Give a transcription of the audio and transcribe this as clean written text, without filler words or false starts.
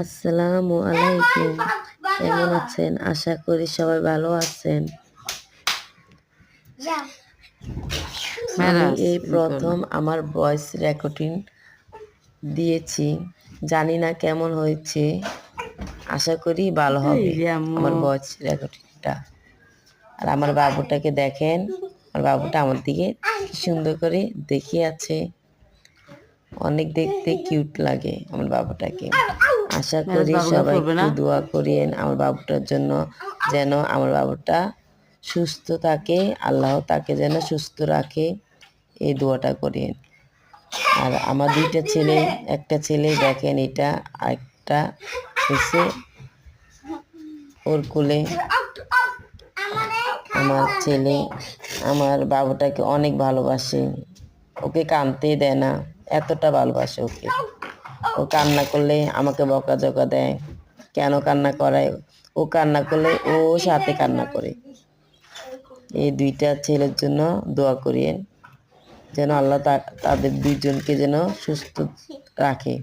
আসসালামু আলাইকুম। কেমন আছেন? আশা করি সবাই ভালো আছেন। আমি এই প্রথম আমার ভয়েস রেকর্ডিং দিয়েছি। জানি না কেমন হয়েছে। আশা করি ভালো হবে আমার ভয়েস রেকর্ডিংটা। আর আমার বাবুটাকে দেখেন। আমার বাবুটা আমার দিকে কি সুন্দর করে দেখিয়ে আছে। অনেক দেখতে কিউট লাগে আমার বাবুটাকে। আশা করি সবাই একটু দোয়া করিয়েন আমার বাবুটার জন্য, যেন আমার বাবুটা সুস্থ থাকে, আল্লাহ তাকে যেন সুস্থ রাখে, এই দোয়াটা করিয়েন। আর আমার দুইটা ছেলে, একটা ছেলে দেখেন এটা, আরেকটা হচ্ছে ওর কোলে। আমার ছেলে আমার বাবুটাকে অনেক ভালোবাসে, ওকে কাঁদতে দেয় না, এতটা ভালোবাসে ওকে। ও কান্না করলে আমাকে বকাঝকা দেয়, কেন কান্না করায়। ও কান্না করলে ও সাথে কান্না করে। এই দুইটা ছেলের জন্য দোয়া করিয়েন, যেন আল্লাহ তাদের দুইজনকে যেন সুস্থ রাখে।